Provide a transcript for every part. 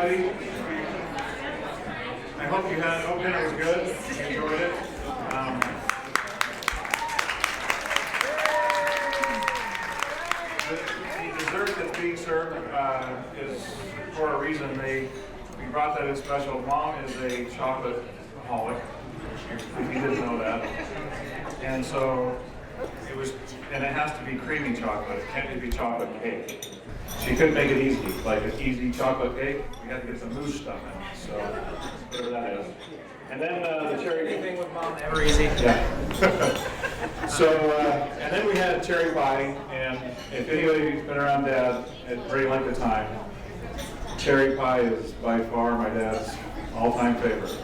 everybody. I hope you had dinner was good. You enjoyed it. The dessert that's being served is for a reason. We brought that in special. Mom is a chocolate-aholic, if you didn't know that. And so it has to be creamy chocolate. It can't be chocolate cake. She couldn't make it easy, like an easy chocolate cake. We had to get some mousse stuff in it, so whatever that is. And then the cherry. Anything with Mom, ever easy. Yeah. So, and then we had cherry pie, and if anybody's been around Dad at any length of time, cherry pie is by far my dad's all-time favorite.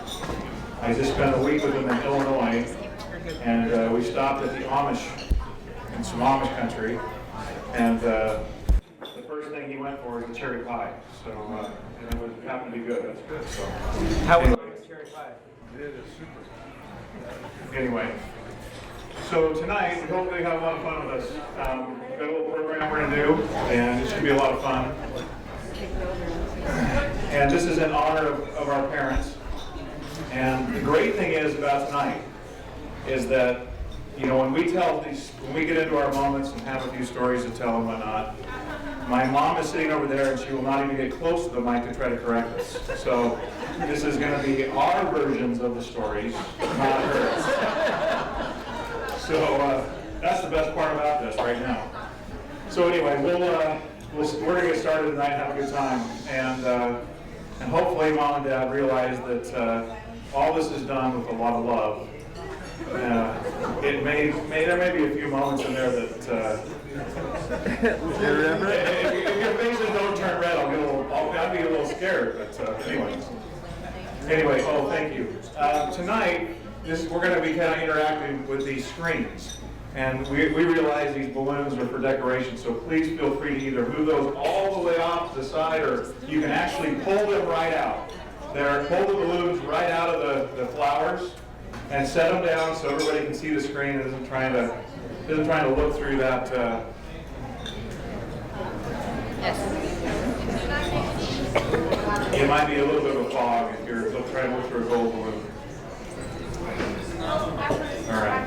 I just spent a week with him in Illinois, and we stopped at the Amish, in some Amish country, and the first thing he went for was the cherry pie. So, and it happened to be good. That's good. So, How anyway. was cherry pie? It is super. Anyway, so tonight we hopefully have a lot of fun with us. We've got a little program we're going to do, and it should be a lot of fun. And this is in honor of our parents. And the great thing is about tonight is that, you know, when we get into our moments and have a few stories to tell and whatnot, my mom is sitting over there and she will not even get close to the mic to try to correct us. So this is going to be our versions of the stories, not hers. So that's the best part about this right now. So anyway, we're going to get started tonight and have a good time. And hopefully Mom and Dad realize that all this is done with a lot of love. There may be a few moments in there that if your faces don't turn red, I'll be a little scared. But anyway, oh, thank you. Tonight, we're going to be kind of interacting with these screens, and we realize these balloons are for decoration. So please feel free to either move those all the way off to the side, or you can actually pull them right out. Pull the balloons right out of the flowers and set them down so everybody can see the screen and isn't trying to look through that. Yes. It might be a little bit of a fog if you're trying to look through a gold balloon. All right.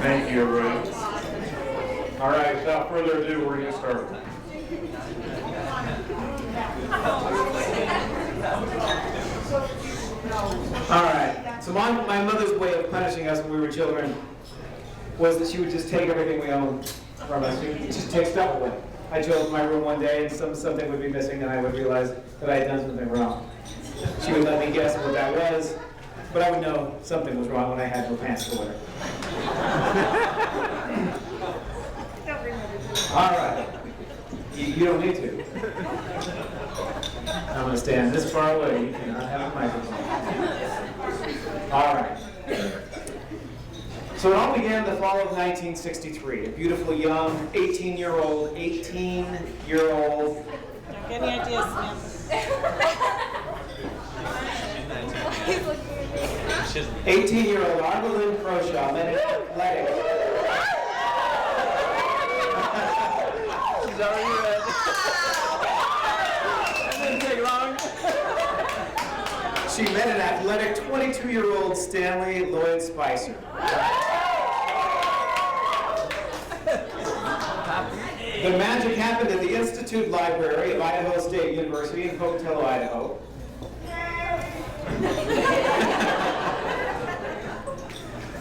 Thank you, everybody. All right, without further ado, we're going to get started. All right. So my mother's way of punishing us when we were children was that she would just take everything we owned from us. She would just take stuff away. I chose my room one day and something would be missing and I would realize that I had done something wrong. She would let me guess what that was, but I would know something was wrong when I had no pants to wear. All right. You don't need to. I'm going to stand this far away. You cannot have a microphone. All right. So it all began the fall of 1963. A beautiful young 18-year-old. Any ideas, Sam? 18-year-old Arva Lynn Croshaw met an athletic. She's already read. That didn't take long. She met an athletic 22-year-old Stanley Lloyd Spicer. The magic happened at the Institute Library of Idaho State University in Pocatello, Idaho.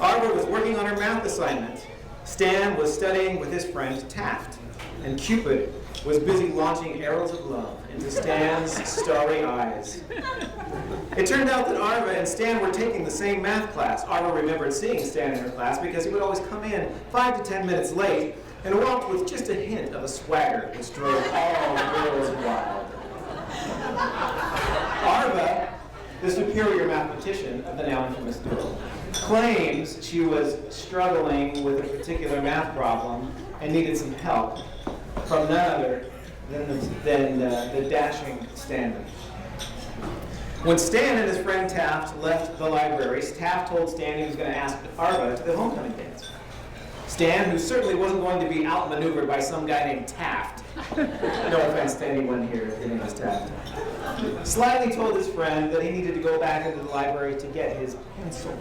Arva was working on her math assignment. Stan was studying with his friend Taft, and Cupid was busy launching arrows of love into Stan's starry eyes. It turned out that Arva and Stan were taking the same math class. Arva remembered seeing Stan in her class because he would always come in 5 to 10 minutes late and walked with just a hint of a swagger which drove all the girls wild. Arva, the superior mathematician of the now infamous duo, claims she was struggling with a particular math problem and needed some help from none other than the dashing Stanley. When Stan and his friend Taft left the library, Taft told Stan he was going to ask Arva to the homecoming dance. Stan, who certainly wasn't going to be outmaneuvered by some guy named Taft. No offense to anyone here if your name is Taft. Slyly told his friend that he needed to go back into the library to get his pencil.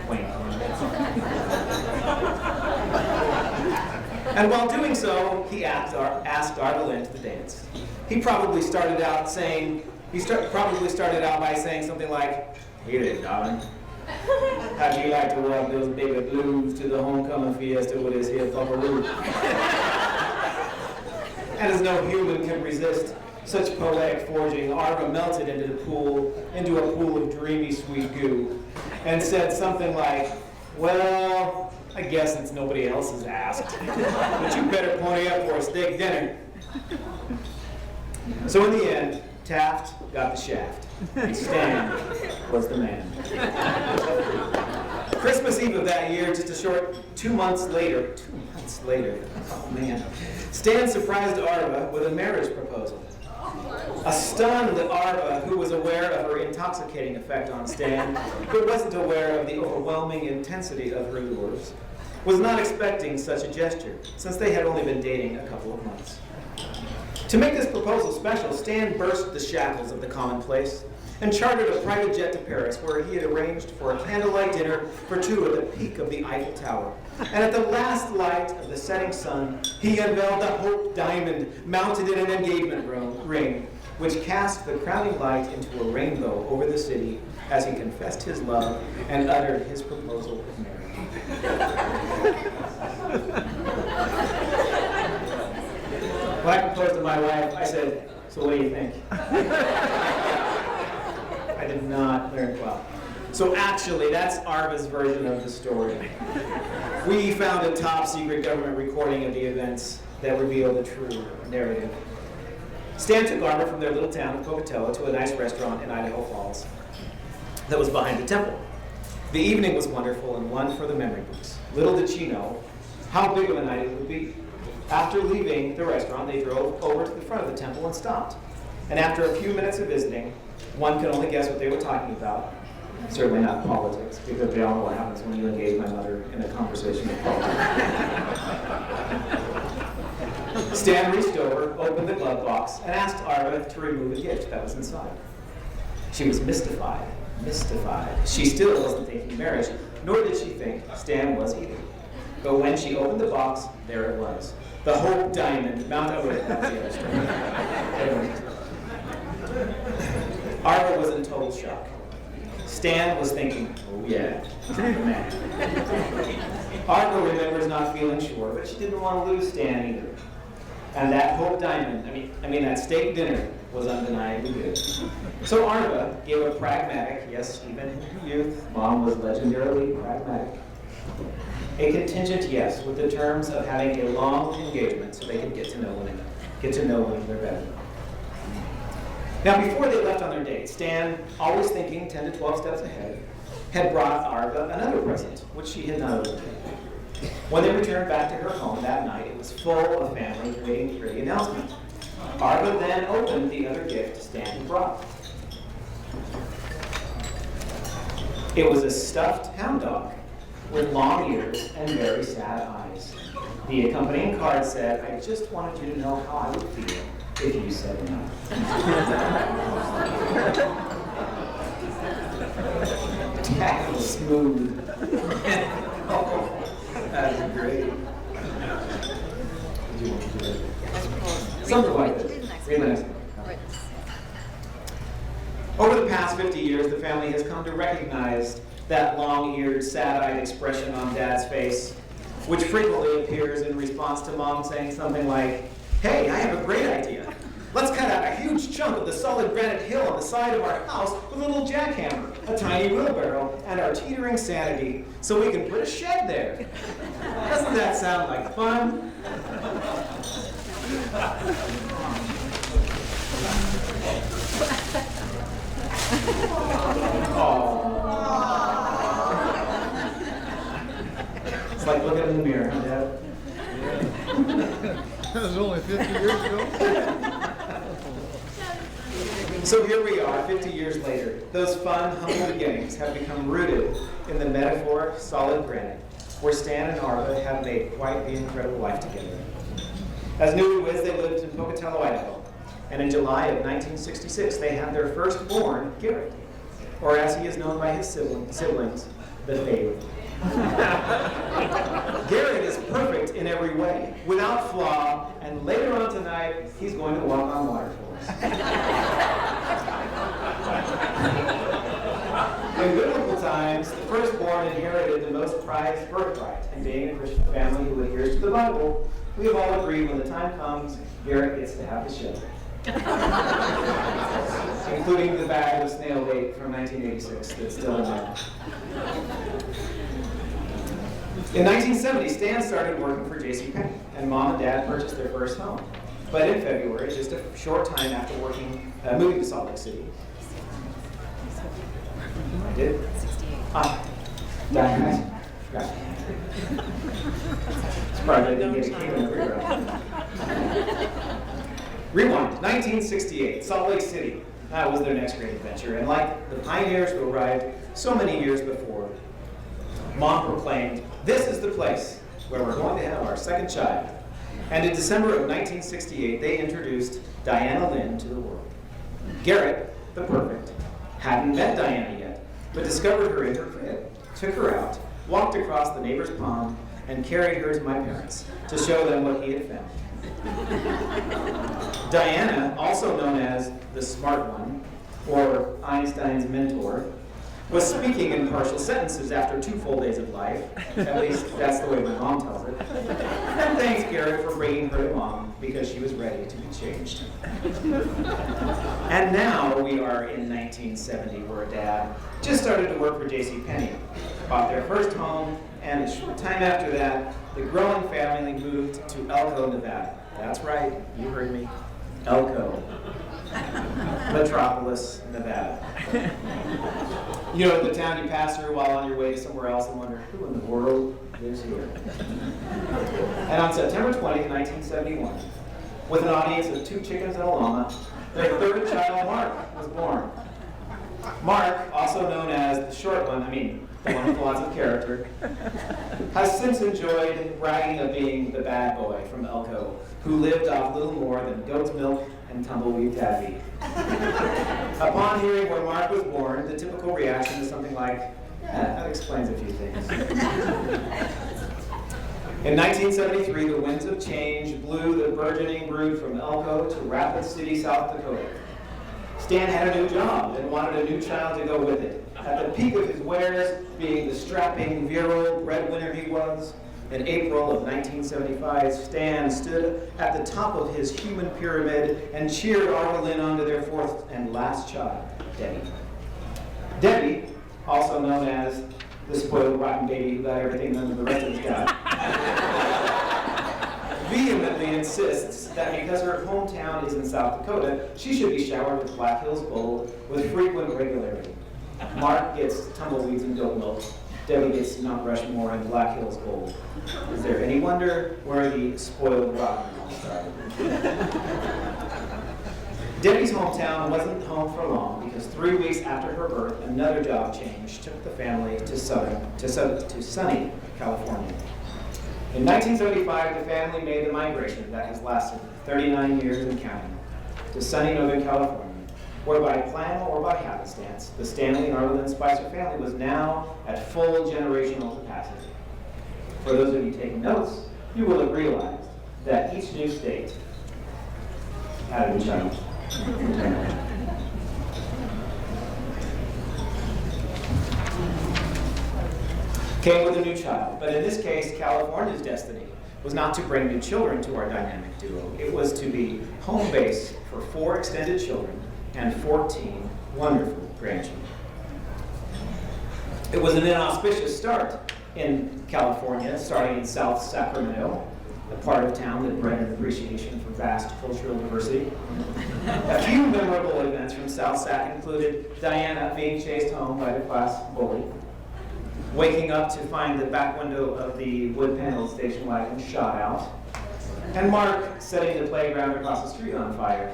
Wink. And while doing so, he asked Arva Lynn to the dance. He probably started out by saying something like, "Hey there, darling. How'd you like to rock those baby blues to the homecoming fiesta with this here buckaroo?" And as no human can resist such poetic forging, Arva melted into a pool of dreamy sweet goo, and said something like, "Well, I guess since nobody else has asked, but you better pony up for a steak dinner." So in the end, Taft got the shaft, and Stan was the man. Christmas Eve of that year, just a short 2 months later, oh man, Stan surprised Arva with a marriage proposal. A stunned Arva, who was aware of her intoxicating effect on Stan, but wasn't aware of the overwhelming intensity of her lures, was not expecting such a gesture, since they had only been dating a couple of months. To make this proposal special, Stan burst the shackles of the commonplace and chartered a private jet to Paris, where he had arranged for a candlelight dinner for two at the peak of the Eiffel Tower. And at the last light of the setting sun, he unveiled the Hope Diamond mounted in an engagement ring, which cast the crowning light into a rainbow over the city as he confessed his love and uttered his proposal of marriage. When I proposed to my wife, I said, "So what do you think?" I did not learn well. So actually, that's Arva's version of the story. We found a top secret government recording of the events that reveal the true narrative. Stan took Arva from their little town of Pocatello to a nice restaurant in Idaho Falls that was behind the temple. The evening was wonderful and one for the memory books. Little did she know how big of a night it would be. After leaving the restaurant, they drove over to the front of the temple and stopped. And after a few minutes of visiting, one could only guess what they were talking about. Certainly not politics, because we all know what happens when you engage my mother in a conversation of politics. Stan reached over, opened the glove box, and asked Arva to remove a gift that was inside. She was mystified. She still wasn't thinking marriage, nor did she think Stan was either. But when she opened the box, there it was. The Hope Diamond, Mount Everest. That's the other story. Arva was in total shock. Stan was thinking, "Oh yeah, man." Arva remembers not feeling sure, but she didn't want to lose Stan either. And that Hope Diamond, that steak dinner was undeniably good. So Arva gave a pragmatic, yes, even in her youth, Mom was legendarily pragmatic, a contingent yes with the terms of having a long engagement so they could get to know one another better. Now, before they left on their date, Stan, always thinking 10 to 12 steps ahead, had brought Arva another present, which she had not opened. When they returned back to her home that night, it was full of family waiting for the announcement. Arva then opened the other gift Stan had brought. It was a stuffed hound dog with long ears and very sad eyes. The accompanying card said, "I just wanted you to know how I would feel if you said no." Tackle smooth. Oh, that is great. Something like this. Read the next one. Over the past 50 years, the family has come to recognize that long-eared, sad-eyed expression on Dad's face, which frequently appears in response to Mom saying something like, "Hey, I have a great idea. Let's cut out a huge chunk of the solid granite hill on the side of our house with a little jackhammer, a tiny wheelbarrow, and our teetering sanity, so we can put a shed there." Doesn't that sound like fun? It's like looking in the mirror, huh, Dad? That was only 50 years ago. So here we are, 50 years later. Those fun, humble beginnings have become rooted in the metaphor solid granite, where Stan and Arva have made quite the incredible life together. As newlyweds, they lived in Pocatello, Idaho, and in July of 1966, they had their firstborn, Garrett, or as he is known by his siblings, the Fave. Garrett is perfect in every way, without flaw, and later on tonight, he's going to walk on water for us. In biblical times, the firstborn inherited the most prized birthright, and being a Christian family who adheres to the Bible, we have all agreed when the time comes, Garrett gets to have the show. Including the bag of snail bait from 1986 that's still in there. In 1970, Stan started working for JCPenney, and Mom and Dad purchased their first home. But in February, just a short time after moving to Salt Lake City, I did? 68. Diane, surprised I didn't get a cake on the rear. Rewind, 1968, Salt Lake City. That was their next great adventure. And like the pioneers who arrived so many years before, Mom proclaimed, "This is the place where we're going to have our second child." And in December of 1968, they introduced Diana Lynn to the world. Garrett, the perfect, hadn't met Diana yet, but discovered her in her crib, took her out, walked across the neighbor's pond, and carried her to my parents to show them what he had found. Diana, also known as the smart one, or Einstein's mentor, was speaking in partial sentences after 2 full days of life. At least that's the way my mom tells it. And thanks, Garrett, for bringing her to Mom, because she was ready to be changed. And now we are in 1970, where Dad just started to work for JCPenney, bought their first home, and a short time after that, the growing family moved to Elko, Nevada. That's right, you heard me. Elko. Metropolis, Nevada. You know, the town you pass through while on your way to somewhere else and wonder, who in the world lives here? And on September 20th, 1971, with an audience of 2 chickens and a llama, their third child, Mark, was born. Mark, also known as the short one, the one with lots of character, has since enjoyed bragging of being the bad boy from Elko, who lived off little more than goat's milk and tumbleweed taffy. Upon hearing where Mark was born, the typical reaction is something like, that explains a few things. In 1973, the winds of change blew the burgeoning brood from Elko to Rapid City, South Dakota. Stan had a new job and wanted a new child to go with it. At the peak of his wares, being the strapping, virile breadwinner he was, in April of 1975, Stan stood at the top of his human pyramid and cheered Arva Lynn on to their 4th and last child, Debbie. Debbie, also known as the spoiled rotten baby who got everything none of the rest of us got, vehemently insists that because her hometown is in South Dakota, she should be showered with Black Hills Gold with frequent regularity. Mark gets tumbleweeds and goat milk. Debbie gets Mount Rushmore and Black Hills Gold. Is there any wonder where the spoiled rotten all started? Debbie's hometown wasn't home for long because 3 weeks after her birth, another job change took the family to sunny California. In 1975, the family made the migration that has lasted 39 years and counting to sunny Northern California, where by plan or by happenstance, the Stanley and Arva Lynn Spicer family was now at full generational capacity. For those of you taking notes, you will have realized that each new state had a new child. Came with a new child, but in this case, California's destiny was not to bring new children to our dynamic duo. It was to be home base for 4 extended children and 14 wonderful grandchildren. It was an inauspicious start in California, starting in South Sacramento, a part of town that bred an appreciation for vast cultural diversity. A few memorable events from South Sac included Diana being chased home by the class bully, waking up to find the back window of the wood-paneled station wagon shot out, and Mark setting the playground across the street on fire,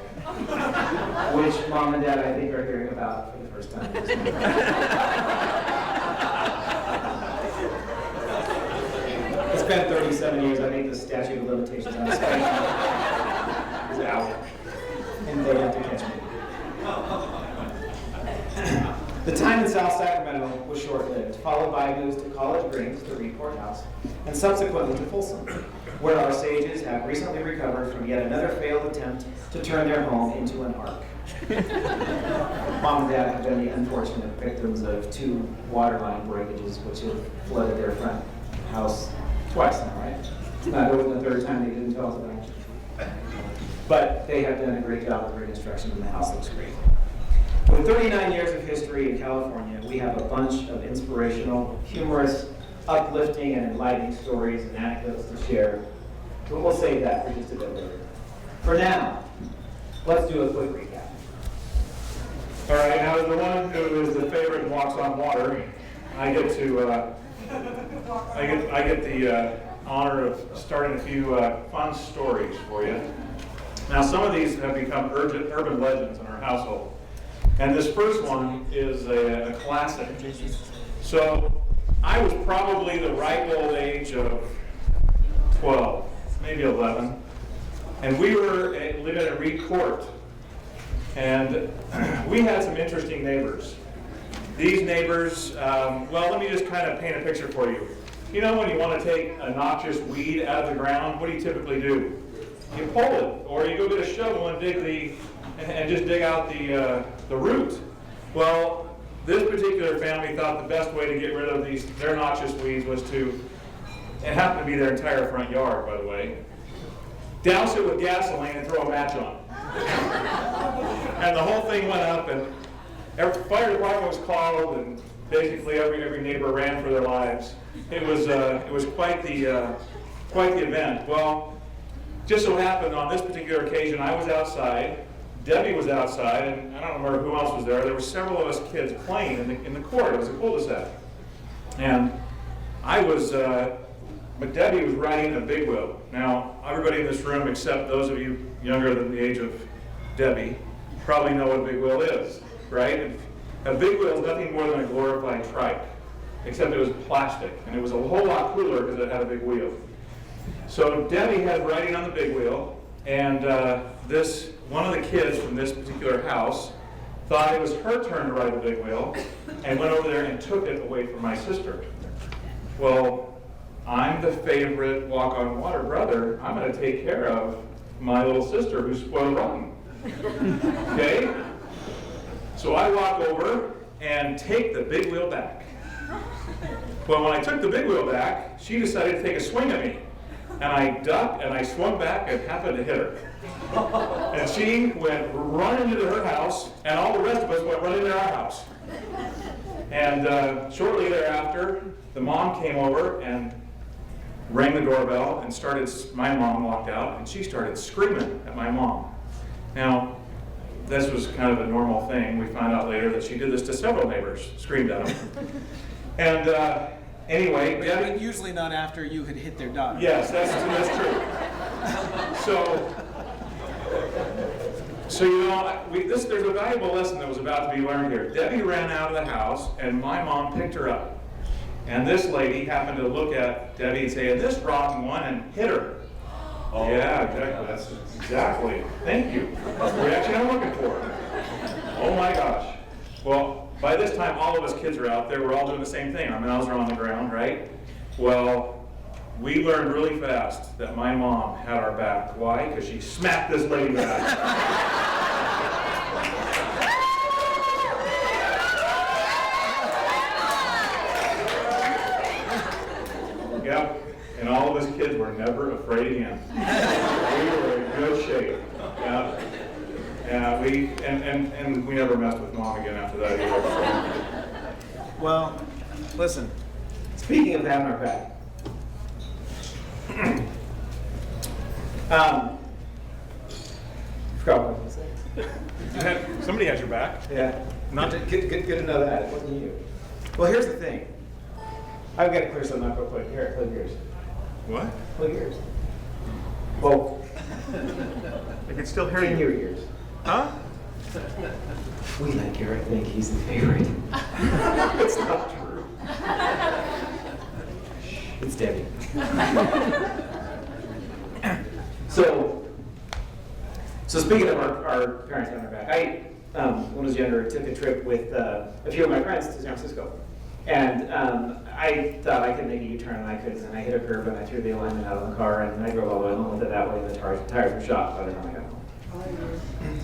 which Mom and Dad, I think, are hearing about for the first time this morning. spent 37 years. I think the statute of limitations on Spanish is out. And they have to catch me. The time in South Sacramento was short-lived, followed by moves to College Greens, the Reed Courthouse, and subsequently to Folsom, where our sages have recently recovered from yet another failed attempt to turn their home into an ark. Mom and Dad have been the unfortunate victims of 2 water line breakages which have flooded their front house twice now, right? It wasn't the third time they didn't tell us about it. But they have done a great job with reconstruction and the house looks great. With 39 years of history in California, we have a bunch of inspirational, humorous, uplifting, and enlightening stories and anecdotes to share. But we'll save that for just a bit later. For now, let's do a quick recap. All right, now as the one who is the favorite and walks on water, I get to I get the honor of starting a few fun stories for you. Now, some of these have become urban legends in our household, and this first one is a classic. So, I was probably the ripe old age of 12, maybe 11, and we were living in Reed Court, and we had some interesting neighbors. These neighbors, well, let me just kind of paint a picture for you. You know when you want to take a noxious weed out of the ground, what do you typically do? You pull it, or you go get a shovel and just dig out the root. Well, this particular family thought the best way to get rid of their noxious weeds was to, it happened to be their entire front yard, by the way, douse it with gasoline and throw a match on. And the whole thing went up, and fire department was called, and basically every neighbor ran for their lives. It was quite the event. Well, just so happened on this particular occasion, I was outside, Debbie was outside, and I don't remember who else was there. There were several of us kids playing in the court. It was a cul-de-sac, and but Debbie was riding a big wheel. Now, everybody in this room, except those of you younger than the age of Debbie, probably know what a big wheel is, right? A big wheel is nothing more than a glorified trike, except it was plastic, and it was a whole lot cooler because it had a big wheel. So Debbie had riding on the big wheel, and one of the kids from this particular house thought it was her turn to ride the big wheel, and went over there and took it away from my sister. Well, I'm the favorite walk-on-water brother. I'm going to take care of my little sister who's spoiled rotten. Okay? So I walk over and take the big wheel back. Well, when I took the big wheel back, she decided to take a swing at me. And I ducked and I swung back and happened to hit her. And she went running into her house, and all the rest of us went running into our house. And shortly thereafter, the mom came over and rang the doorbell and my mom walked out, and she started screaming at my mom. Now, this was kind of a normal thing. We found out later that she did this to several neighbors, screamed at them. And anyway, But usually not after you had hit their dog. yes, that's true. So you know, there's a valuable lesson that was about to be learned here. Debbie ran out of the house, and my mom picked her up. And this lady happened to look at Debbie and say, "This rotten one," and hit her. Oh, yeah, exactly. That's exactly. Thank you. That's the reaction I'm looking for. Oh my gosh. Well, by this time, all of us kids are out there. We're all doing the same thing. Our mouths are on the ground, right? Well, we learned really fast that my mom had our back. Why? Because she smacked this lady back. Yep. And all of us kids were never afraid again. We were in good shape. Yeah. Yeah, and we never messed with mom again after that either. Well, listen, speaking of having our back, forgot what I was going to say. Somebody has your back. Yeah, good to know that. It wasn't you. Well, here's the thing. I've got to clear something up real quick. Here, plug yours. What? Plug yours. Well, I can still hear in you. your ears. Huh? We let Garrett think he's the favorite. It's not true. It's Debbie. So speaking of our parents on our back, I, when I was younger, took a trip with a few of my friends to San Francisco. And I thought I could make a U-turn, and I couldn't. And I hit a curb, and I threw the alignment out of the car, and I drove all the way home with it that way, and the tires were shot by the time I got home.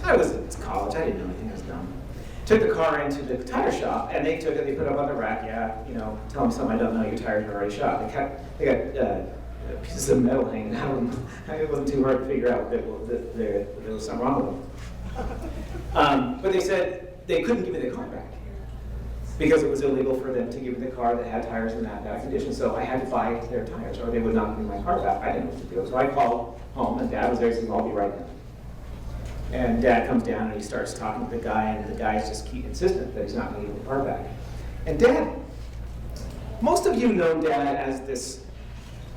I was in college. I didn't know anything. I was dumb. Took the car into the tire shop, and they took it. They put it up on the rack. Yeah, tell them something I don't know. Your tires are already shot. They got pieces of metal hanging out of them. It wasn't too hard to figure out that there was something wrong with them. But they said they couldn't give me the car back because it was illegal for them to give me the car that had tires in that bad condition. So I had to buy their tires, or they would not give me my car back. I didn't know what to do. So I called home, and Dad was there. He said, "I'll be right down." And Dad comes down and he starts talking to the guy, and the guy's just insistent that he's not going to give the car back. And Dad, most of you know Dad as this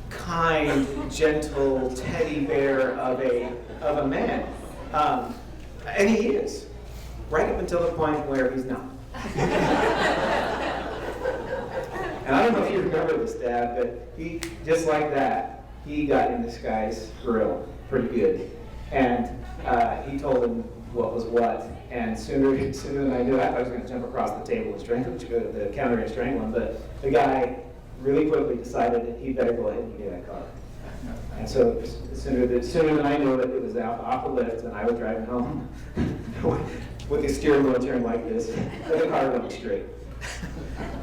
kind, gentle teddy bear of a man, and he is, right up until the point where he's not. And I don't know if you remember this, Dad, but he, just like that, he got in this guy's grill pretty good. And he told him what was what, and sooner than I knew it, I was going to jump across the table and strangle the counter and strangle him, but the guy really quickly decided that he better go ahead and give me that car. And so sooner than I knew it, it was out off the lift, and I was driving home with the steering wheel turned like this, and the car went straight.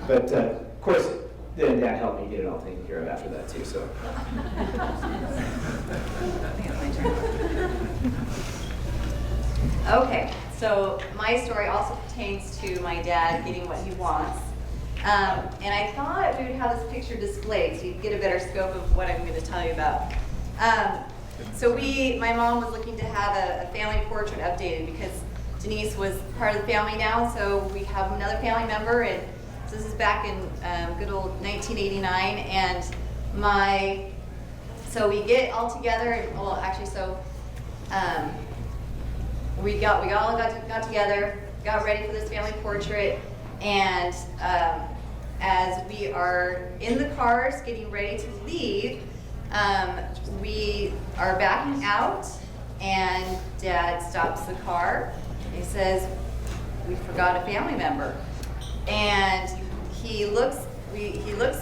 But of course, then Dad helped me get it all taken care of after that too. So. Okay, so my story also pertains to my dad getting what he wants. And I thought we would have this picture displayed so you can get a better scope of what I'm going to tell you about. So my mom was looking to have a family portrait updated because Denise was part of the family now, so we have another family member, and so this is back in good old 1989, and so we get all together, and, well, actually, so we all got together, got ready for this family portrait, and as we are in the cars getting ready to leave, we are backing out, and Dad stops the car. He says, "We forgot a family member," and he looks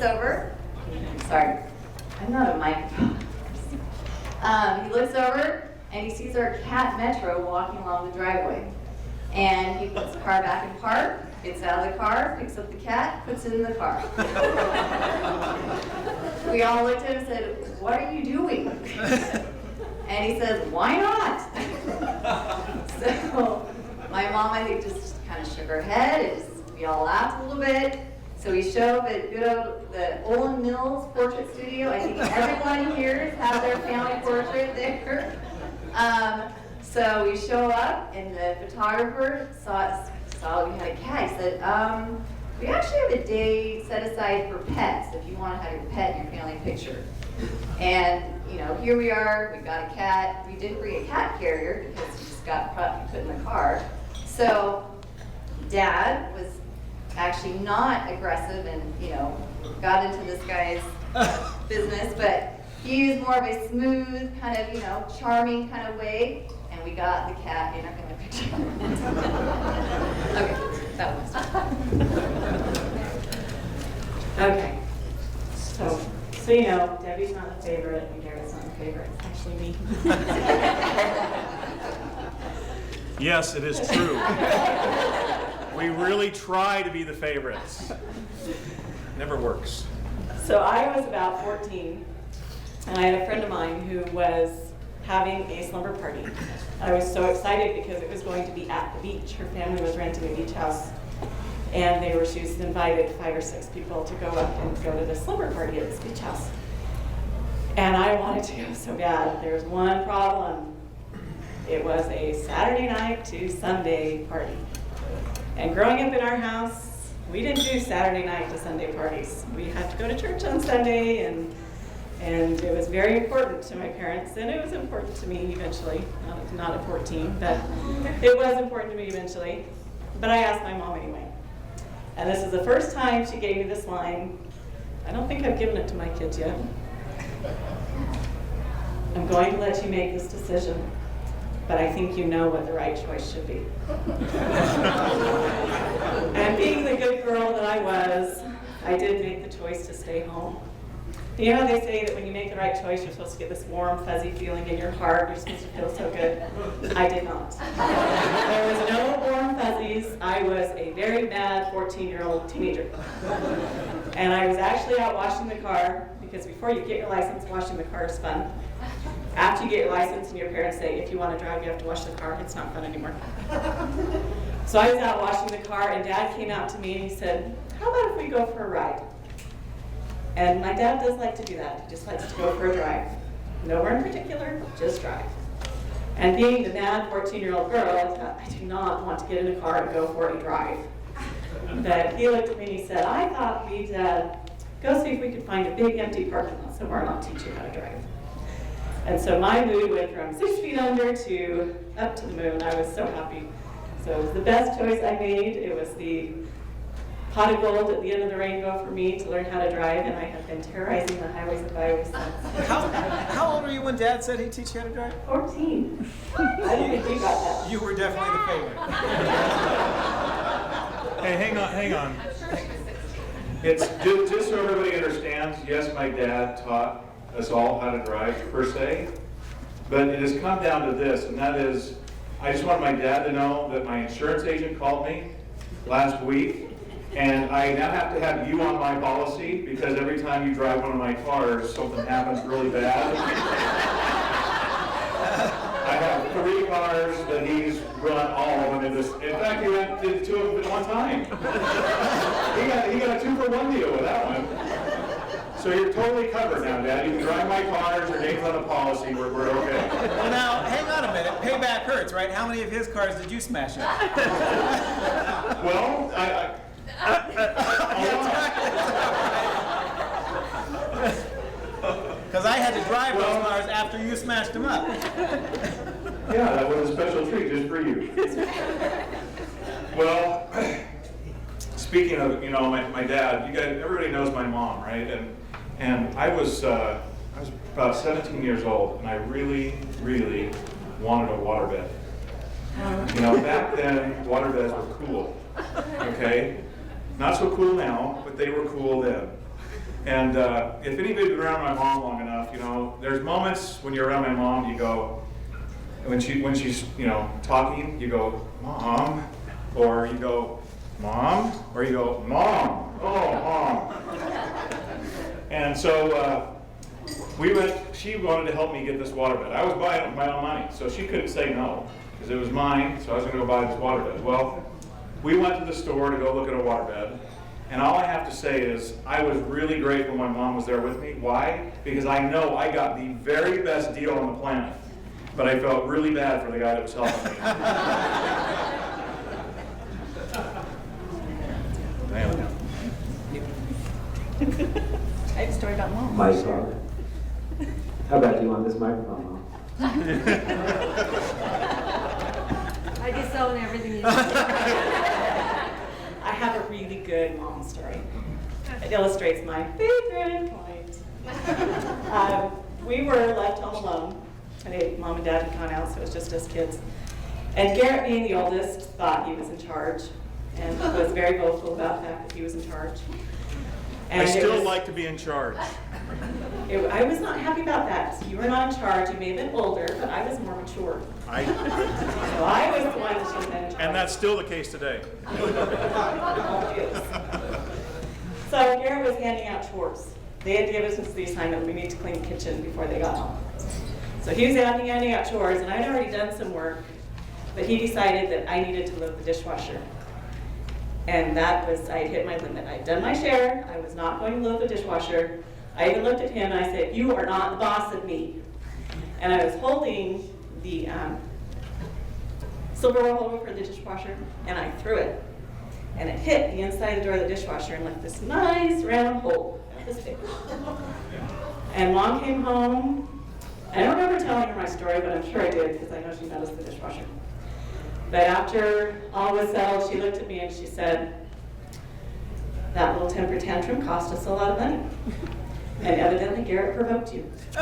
over. Sorry, I'm not a microphone. He looks over and he sees our cat Metro walking along the driveway. And he puts the car back in park, gets out of the car, picks up the cat, puts it in the car. We all looked at him and said, "What are you doing?" And he says, "Why not?" So my mom, I think, just kind of shook her head, and we all laughed a little bit. So we show up at the Olin Mills Portrait Studio. I think everyone here has their family portrait there. So we show up, and the photographer saw we had a cat. He said, "We actually have a day set aside for pets if you want to have your pet in your family picture." And here we are. We got a cat. We didn't bring a cat carrier because he just got put in the car. So Dad was actually not aggressive and got into this guy's business, but he used more of a smooth kind of charming kind of way, and we got the cat in our family picture. Okay, that was okay. So Debbie's not the favorite and Garrett's not the favorite. It's actually me. Yes, it is true. We really try to be the favorites. Never works. So I was about 14, and I had a friend of mine who was having a slumber party. I was so excited because it was going to be at the beach. Her family was renting a beach house, and she was invited 5 or 6 people to go up and go to the slumber party at this beach house. And I wanted to go so bad. There was one problem. It was a Saturday night to Sunday party. And growing up in our house, we didn't do Saturday night to Sunday parties. We had to go to church on Sunday, and it was very important to my parents, and it was important to me eventually. Not at 14, but it was important to me eventually. But I asked my mom anyway. And this is the first time she gave me this line, I don't think I've given it to my kids yet. I'm going to let you make this decision, but I think you know what the right choice should be. And being the good girl that I was, I did make the choice to stay home. You know how they say that when you make the right choice, you're supposed to get this warm, fuzzy feeling in your heart. You're supposed to feel so good. I did not. There was no warm fuzzies. I was a very mad 14-year-old teenager. And I was actually out washing the car, because before you get your license, washing the car is fun. After you get your license and your parents say, if you want to drive, you have to wash the car, it's not fun anymore. So I was out washing the car, and Dad came out to me and he said, how about if we go for a ride? And my dad does like to do that. He just likes to go for a drive. Nowhere in particular, just drive. And being the mad 14-year-old girl, I thought, I do not want to get in a car and go for a drive. But he looked at me and he said, I thought we'd go see if we could find a big empty parking lot somewhere and I'll teach you how to drive. And so my mood went from 6 feet under to up to the moon. I was so happy. So it was the best choice I made. It was the pot of gold at the end of the rainbow for me to learn how to drive, and I have been terrorizing the highways and byways since. How old were you when Dad said he'd teach you how to drive? 14. I don't think you got that. You were definitely the favorite. Hey, hang on. It's just so everybody understands, yes, my dad taught us all how to drive, per se, but it has come down to this, and that is, I just want my dad to know that my insurance agent called me last week, and I now have to have you on my policy, because every time you drive one of my cars, something happens really bad. I have 3 cars that he's run all of them in this. In fact, he did 2 of them at one time. He got a 2-for-1 deal with that one. So you're totally covered now, Dad. You can drive my cars, your name's on the policy, we're okay. Well, now, hang on a minute. Payback hurts, right? How many of his cars did you smash up? Well, Because I had to drive those cars after you smashed them up. yeah, that was a special treat just for you. Well, speaking of, my dad, everybody knows my mom, right? And I was about 17 years old, and I really, really wanted a waterbed. Back then, waterbeds were cool, okay? Not so cool now, but they were cool then. And if anybody's been around my mom long enough, there's moments when you're around my mom, you go, when she's, talking, you go, Mom, or you go, Mom, or you go, Mom, oh, Mom. And so she wanted to help me get this waterbed. I was buying it with my own money, so she couldn't say no, because it was mine, so I was going to go buy this waterbed. Well, we went to the store to go look at a waterbed, and all I have to say is I was really grateful my mom was there with me. Why? Because I know I got the very best deal on the planet, but I felt really bad for the guy that was helping me. I have a story about mom. My father. How about you on this microphone, Mom? I just own everything you do. I have a really good mom story. It illustrates my favorite point. We were left home alone. Mom and Dad had gone out, so it was just us kids. And Garrett, being the oldest, thought he was in charge and was very vocal about the fact that he was in charge. And I still like to be in charge. I was not happy about that. So you were not in charge. You may have been older, but I was more mature. So I was the one that should have been in charge. And that's still the case today. So Garrett was handing out chores. They had given us the assignment, we need to clean the kitchen before they got home. So he was handing out chores, and I'd already done some work, but he decided that I needed to load the dishwasher. And that was, I had hit my limit. I'd done my share, I was not going to load the dishwasher. I even looked at him and I said, you are not the boss of me. And I was holding the silverware holder for the dishwasher, and I threw it. And it hit the inside of the door of the dishwasher and left this nice round hole, this big. And Mom came home. I don't remember telling her my story, but I'm sure I did because I know she noticed the dishwasher. But after all was settled, she looked at me and she said, That little temper tantrum cost us a lot of money. And evidently Garrett provoked you. So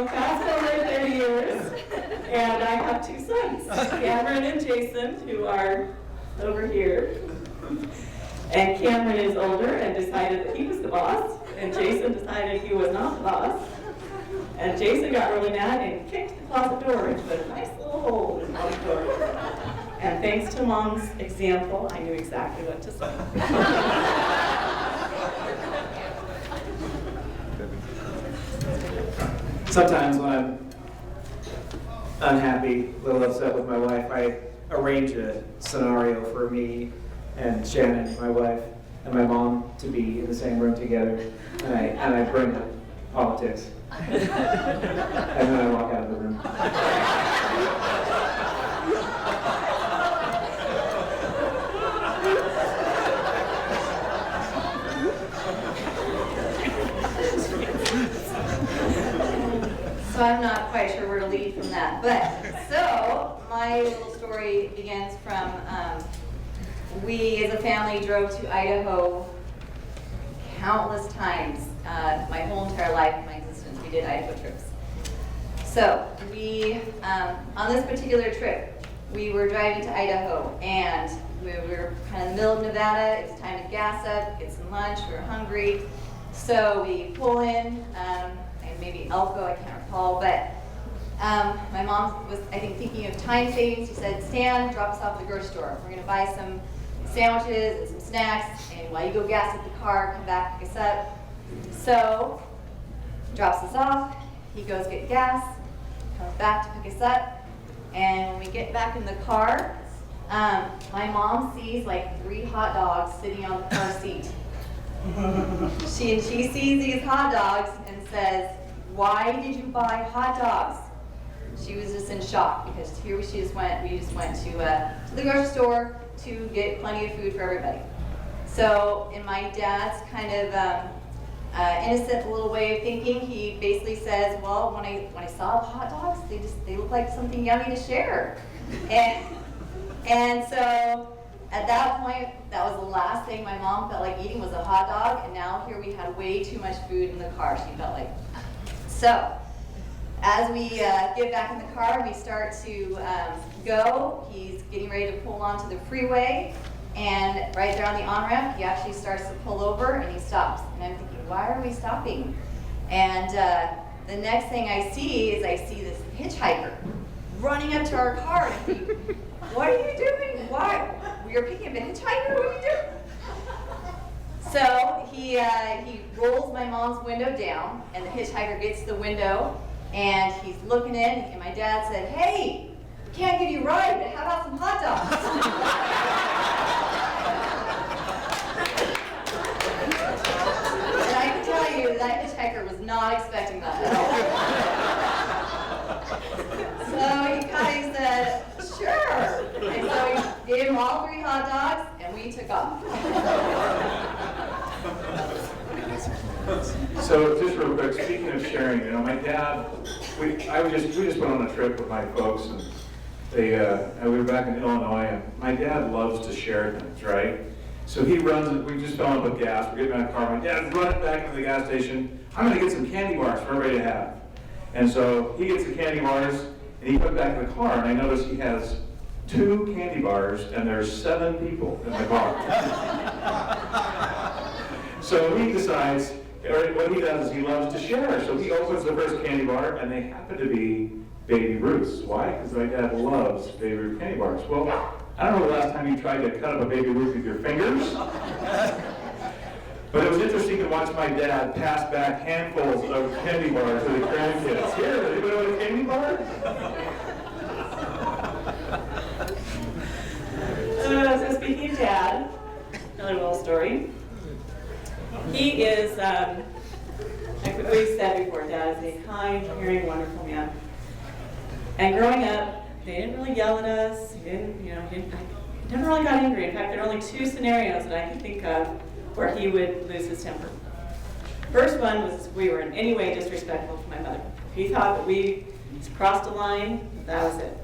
fast forward 30 years, and I have two sons, Cameron and Jason, who are over here. And Cameron is older and decided that he was the boss, and Jason decided he was not the boss. And Jason got really mad and kicked the closet door and put a nice little hole in the closet door. And thanks to Mom's example, I knew exactly what to say. Sometimes when I'm unhappy, a little upset with my wife, I arrange a scenario for me and Shannon, my wife, and my mom to be in the same room together, and I bring up politics. And then I walk out of the room. So I'm not quite sure where to lead from that. But, so, my little story begins from, we as a family drove to Idaho countless times. My whole entire life, my existence, we did Idaho trips. So, we, on this particular trip, we were driving to Idaho, and we were kind of in the middle of Nevada. It was time to gas up, get some lunch, we were hungry. So we pull in, and maybe Elko, I can't recall, but my mom was, I think, thinking of time savings. She said, Stan, drop us off at the grocery store. We're gonna buy some sandwiches and some snacks, and while you go gas up the car, come back, pick us up. So, drops us off, he goes get gas, comes back to pick us up, and when we get back in the car, my mom sees like 3 hot dogs sitting on the car seat. She sees these hot dogs and says, why did you buy hot dogs? She was just in shock because here we just went to the grocery store to get plenty of food for everybody. So in my dad's kind of innocent little way of thinking, he basically says, well, when I saw the hot dogs, they look like something yummy to share. And so at that point, that was the last thing my mom felt like eating was a hot dog, and now here we had way too much food in the car, she felt like. So, as we get back in the car, we start to go. He's getting ready to pull onto the freeway, and right there on the on-ramp, he actually starts to pull over, and he stops. And I'm thinking, why are we stopping? And the next thing I see is this hitchhiker running up to our car, and I think, what are you doing? Why? You're picking up a hitchhiker? What are you doing? So he rolls my mom's window down, and the hitchhiker gets to the window, and he's looking in, and my dad said, hey, we can't give you a ride, but how about some hot dogs? And I can tell you that hitchhiker was not expecting that at all. So he kind of said, sure. And so he gave him all 3 hot dogs, and we took off. So just real quick, speaking of sharing, my dad, we just went on a trip with my folks, and we were back in Illinois, and my dad loves to share things, right? So he runs, we just fell in with gas, we're getting out of the car, my dad's running back into the gas station, I'm gonna get some candy bars for everybody to have. And so he gets the candy bars, and he put back in the car, and I notice he has 2 candy bars, and there's 7 people in the car. So he decides, or what he does is he loves to share. So he opens the first candy bar, and they happen to be Baby Ruths. Why? Because my dad loves Baby Ruth candy bars. Well, I don't know the last time you tried to cut up a Baby Ruth with your fingers. But it was interesting to watch my dad pass back handfuls of candy bars to the grandkids. Here, anybody want a candy bar? So speaking of Dad, another little story. He is, like we said before, Dad is a kind, caring, wonderful man. And growing up, they didn't really yell at us. He never really got angry. In fact, there are only 2 scenarios that I can think of where he would lose his temper. First one was we were in any way disrespectful to my mother. He thought that we Just crossed a line, that was it.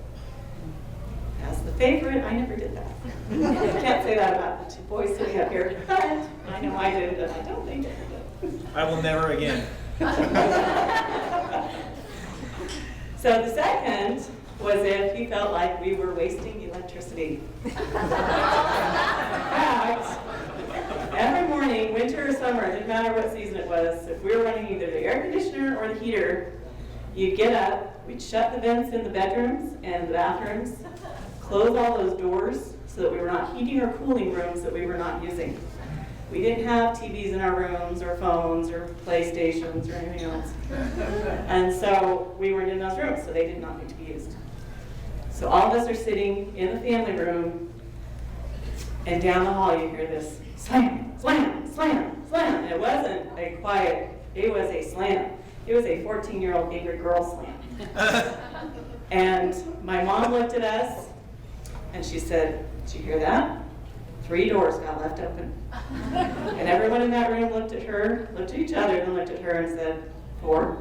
As the favorite, I never did that. I can't say that about the two boys sitting up here, but I know I did, and I don't think I did. I will never again. So the second was if he felt like we were wasting electricity. In fact, every morning, winter or summer, it didn't matter what season it was, if we were running either the air conditioner or the heater, you'd get up, we'd shut the vents in the bedrooms and the bathrooms, close all those doors so that we were not heating or cooling rooms that we were not using. We didn't have TVs in our rooms or phones or PlayStations or anything else. And so we weren't in those rooms, so they did not need to be used. So all of us are sitting in the family room, and down the hall you hear this slam, slam, slam, slam. And it wasn't a quiet, it was a slam. It was a 14-year-old angry girl slam. And my mom looked at us, and she said, "Did you hear that? 3 doors got left open." And everyone in that room looked at her, looked at each other, and looked at her and said, 4.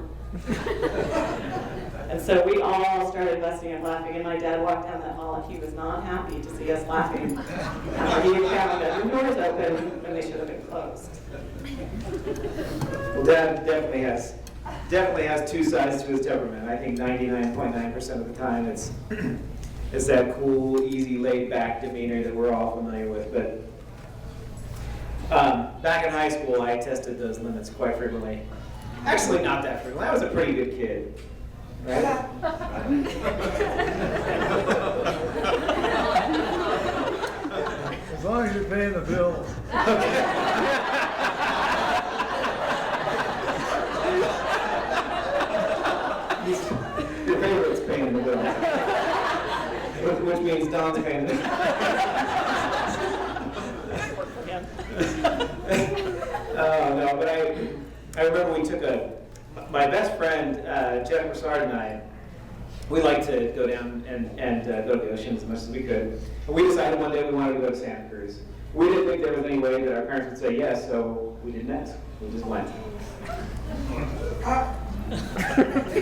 And so we all started busting up laughing, and my dad walked down that hall, and he was not happy to see us laughing. He found that the doors open when they should have been closed. Well, Dad definitely has two sides to his temperament. I think 99.9% of the time it's that cool, easy, laid-back demeanor that we're all familiar with. But back in high school, I tested those limits quite frequently. Actually, not that frequently. I was a pretty good kid, right? As long as you're paying the bills. Your favorite's paying the bill. Which means Don's paying the bill. Oh, no, but I remember we took my best friend, Jennifer Sard and I, we liked to go down and go to the ocean as much as we could. And we decided one day we wanted to go to Santa Cruz. We didn't think there was any way that our parents would say yes, so we didn't ask. We just went.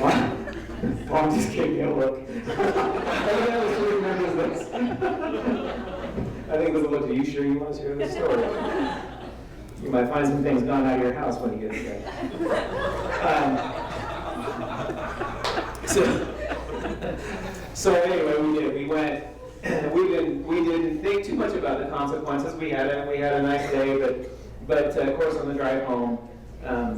What? Mom just gave me a look. I think that was who remembers this. I think it was a look. Are you sure you want to share this story? You might find some things gone out of your house when you get there. So anyway, we did. We went. We didn't think too much about the consequences. We had a nice day, but of course on the drive home,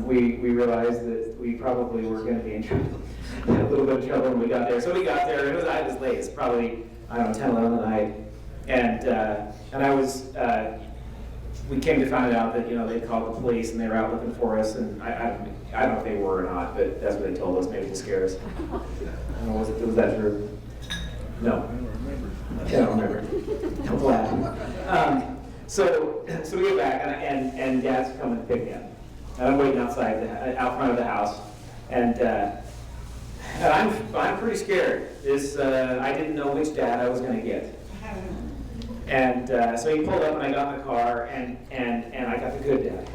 we realized that we probably were going to be in trouble. A little bit of trouble when we got there. So we got there. I was late. It's probably 10, 11 at night, and I was. We came to find out that they'd called the police and they were out looking for us, and I don't know if they were or not, but that's what they told us, maybe to scare us. I don't know, was that true? No. I don't remember. I'm glad. So we get back, and Dad's coming to pick me up, and I'm waiting outside, out front of the house, and I'm pretty scared. I didn't know which dad I was going to get. And so he pulled up, and I got in the car, and I got the good dad,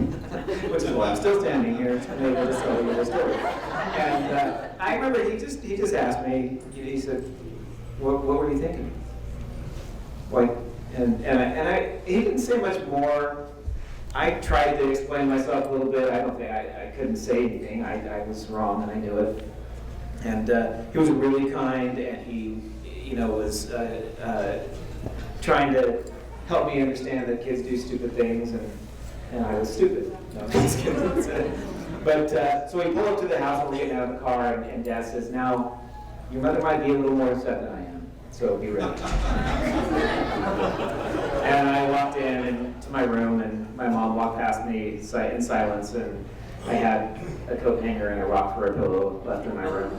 which is why I'm still standing here, able to tell you the story. And I remember he just asked me. He said, "What were you thinking?" Like, he didn't say much more. I tried to explain myself a little bit. I don't think I couldn't say anything. I was wrong, and I knew it. And he was really kind, and he, was. Trying to help me understand that kids do stupid things, and I was stupid. No, I'm just kidding. But so we pull up to the house, and we're getting out of the car, and Dad says, "Now, your mother might be a little more upset than I am, so be ready." And I walked into my room, and my mom walked past me in silence, and I had a coat hanger and a rock for a pillow left in my room.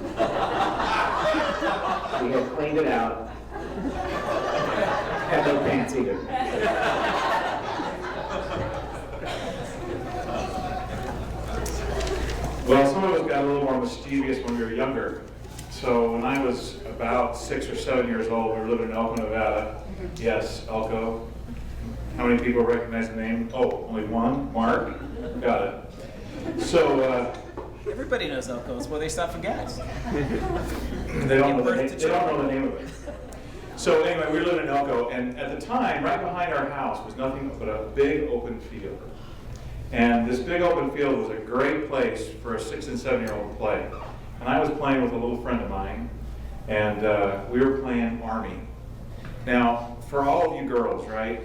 We had cleaned it out. And no pants either. Well, some of us got a little more mischievous when we were younger. So when I was about 6 or 7 years old, we were living in Elko, Nevada. Yes, Elko. How many people recognize the name? Oh, only one? Mark? Got it. So Everybody knows Elko. It's where they stop for gas. They don't know the name of it. So anyway, we lived in Elko, and at the time, right behind our house was nothing but a big open field. And this big open field was a great place for a 6- and 7-year-old to play. And I was playing with a little friend of mine, and we were playing Army. Now, for all of you girls, right,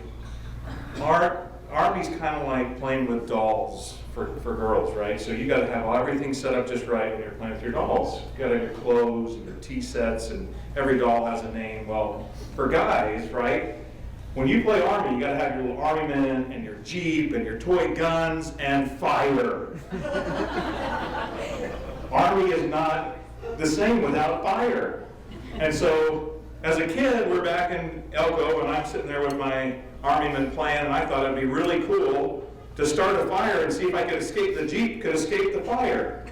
Army's kind of like playing with dolls for girls, right? So you got to have everything set up just right when you're playing with your dolls. You got to have your clothes and your tea sets, and every doll has a name. Well, for guys, right, when you play Army, you got to have your little Army men and your Jeep and your toy guns and fire. Army is not the same without fire. And so, as a kid, we're back in Elko, and I'm sitting there with my Army men playing, and I thought it'd be really cool to start a fire and see if I could escape, the Jeep could escape the fire.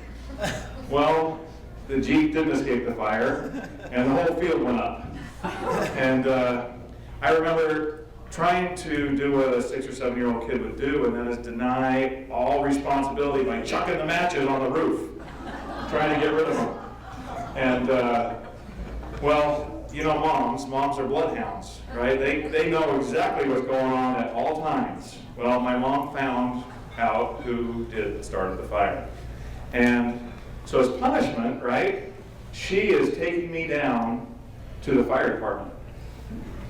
Well, the Jeep didn't escape the fire, and the whole field went up. And I remember trying to do what a 6- or 7-year-old kid would do, and that is deny all responsibility by chucking the matches on the roof, trying to get rid of them. And, well, you know moms are bloodhounds, right? They know exactly what's going on at all times. Well, my mom found out who started the fire. And so as punishment, right, she is taking me down to the fire department.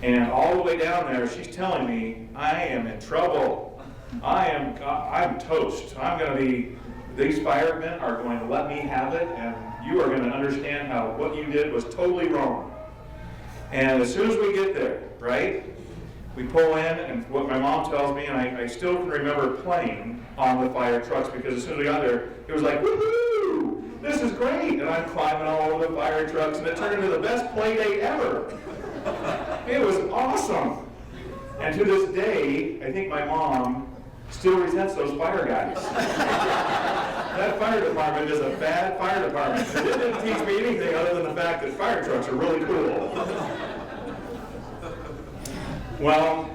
And all the way down there, she's telling me, I am in trouble. I'm toast. These firemen are going to let me have it, and you are going to understand how what you did was totally wrong. And as soon as we get there, right, we pull in, and what my mom tells me, and I still can remember playing on the fire trucks, because as soon as we got there, it was like, woohoo, this is great. And I'm climbing all over the fire trucks, and it turned into the best play day ever. It was awesome. And to this day, I think my mom still resents those fire guys. That fire department is a bad fire department. It didn't teach me anything other than the fact that fire trucks are really cool. Well,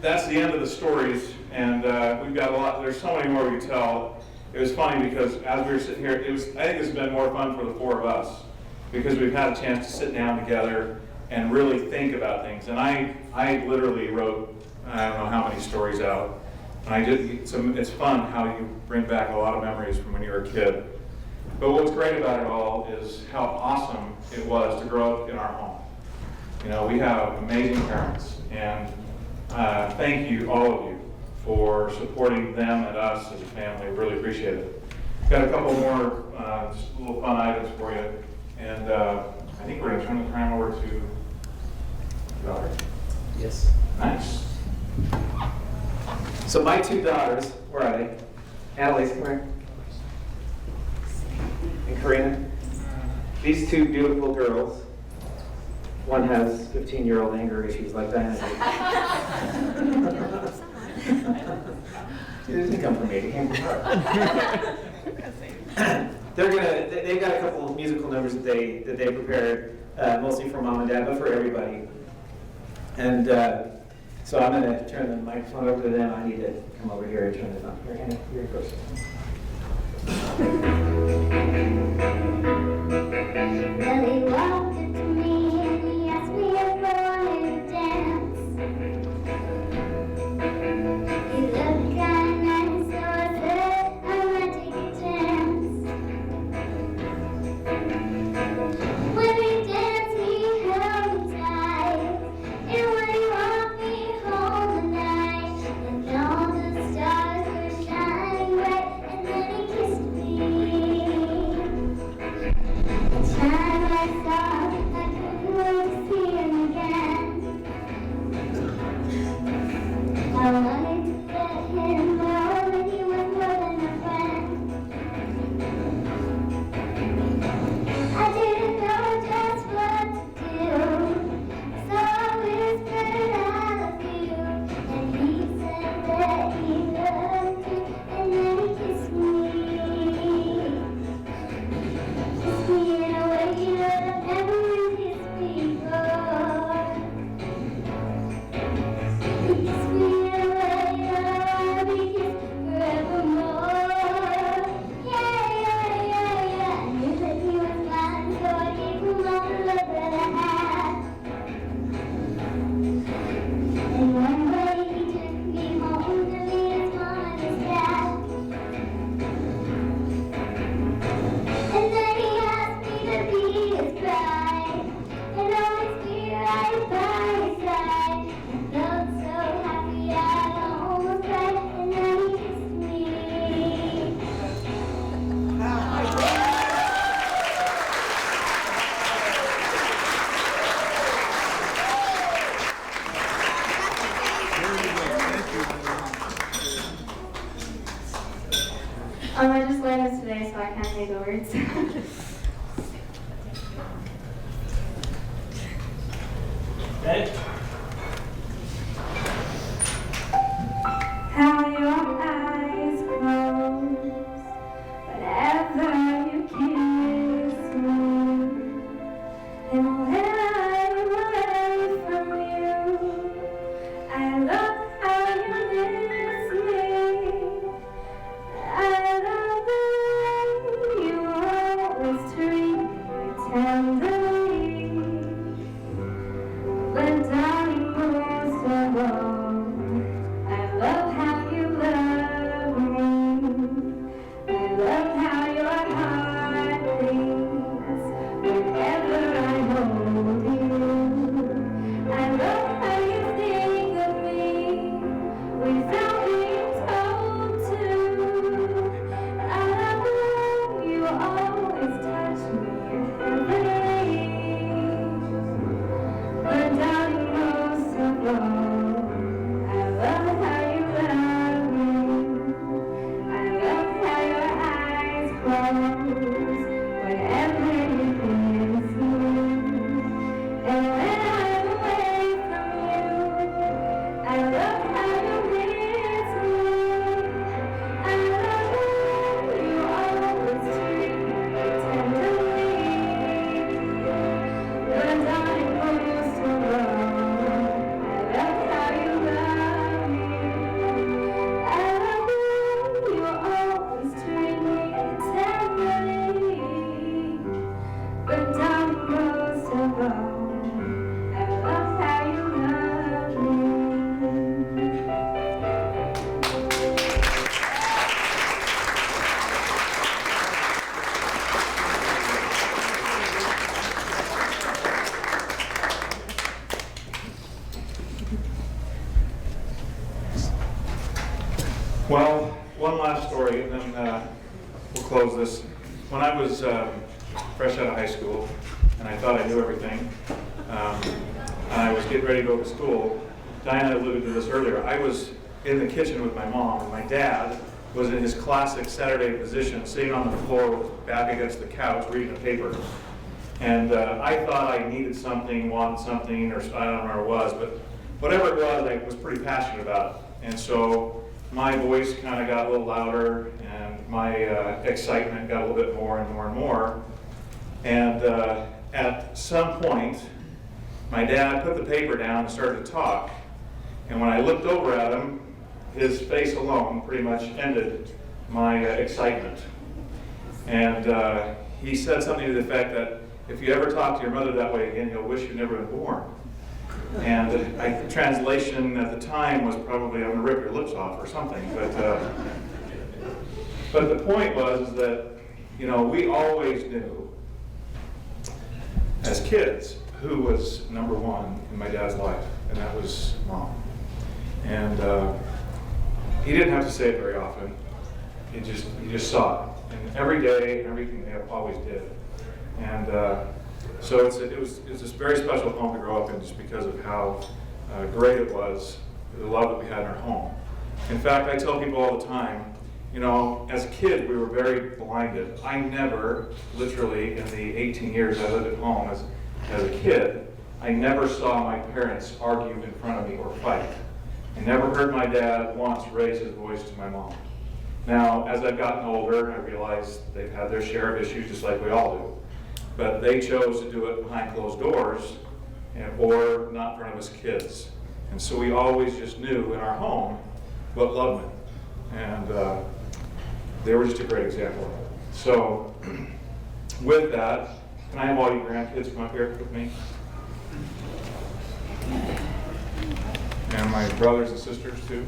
that's the end of the stories, and we've got a lot. There's so many more we could tell. It was funny because as we were sitting here, I think this has been more fun for the four of us because we've had a chance to sit down together and really think about things. And I literally wrote, I don't know how many stories out. And it's fun how you bring back a lot of memories from when you were a kid. But what's great about it all is how awesome it was to grow up in our home. You know, we have amazing parents, and thank you, all of you, for supporting them and us as a family. Really appreciate it. Got a couple more just little fun items for you, and I think we're going to turn the time over to daughter. Yes. Nice. So my two daughters, where are they? Annalise, come here. And Karina. These two beautiful girls. One has 15-year-old anger issues like Diana did. It didn't come from me, it came from her. They've got a couple of musical numbers that they prepared, mostly for mom and dad, but for everybody. And so I'm going to turn the microphone over to them. I need to come over here and turn this on. Here, Hannah, here it goes. Well, he walked up to me and he asked me if I wanted to dance. He looked kinda nice, so I said I might take a chance. When we danced, he held me tight, and when he walked me home the night, and all the stars were shining bright, and then he kissed me. The time I can't say the words. Okay. How your eyes close whenever you kiss me, and when I'm away from you, I love how you miss me. I love the way you always treat me tenderly, but darling, most of all, I love how you love me. I love how your heart beats whenever I hold you. I love how you think of me without being told to. I love the way you always touch me heavenly. But darling, most of all, I love how you love me. I love how your eyes close whenever you kiss me. And when I'm away from you, I love how you miss me. I love how you always treat me tenderly. But darling, most of all, I love how you love me. I love the way you always treat me tenderly. But darling, most of all, I love how you love me. Well, one last story, and then we'll close this. When I was fresh out of high school, and I thought I knew everything, and I was getting ready to go to school, Diana alluded to this earlier. I was in the kitchen with my mom, and my dad was in his classic Saturday position, sitting on the floor, back against the couch, reading a paper. And I thought I needed something, wanted something, or I don't know what it was, but whatever it was, I was pretty passionate about it. And so my voice kind of got a little louder, and my excitement got a little bit more and more and more. And at some point, my dad put the paper down and started to talk. And when I looked over at him, his face alone pretty much ended my excitement. And he said something to the effect that if you ever talk to your mother that way again, you'll wish you'd never been born. And the translation at the time was probably, I'm gonna rip your lips off or something. But the point was that, you know, we always knew as kids who was number one in my dad's life, and that was Mom. And he didn't have to say it very often. You just saw it, and every day, everything they always did. And so it was this very special home to grow up in, just because of how great it was, the love that we had in our home. In fact, I tell people all the time, you know, as a kid, we were very blinded. I never, literally, in the 18 years I lived at home as a kid, I never saw my parents argue in front of me or fight. I never heard my dad once raise his voice to my mom. Now, as I've gotten older, I realize they've had their share of issues just like we all do. But they chose to do it behind closed doors or not in front of us kids. And so we always just knew in our home what love meant. And they were just a great example of it. So with that, can I have all you grandkids come up here with me? And my brothers and sisters too.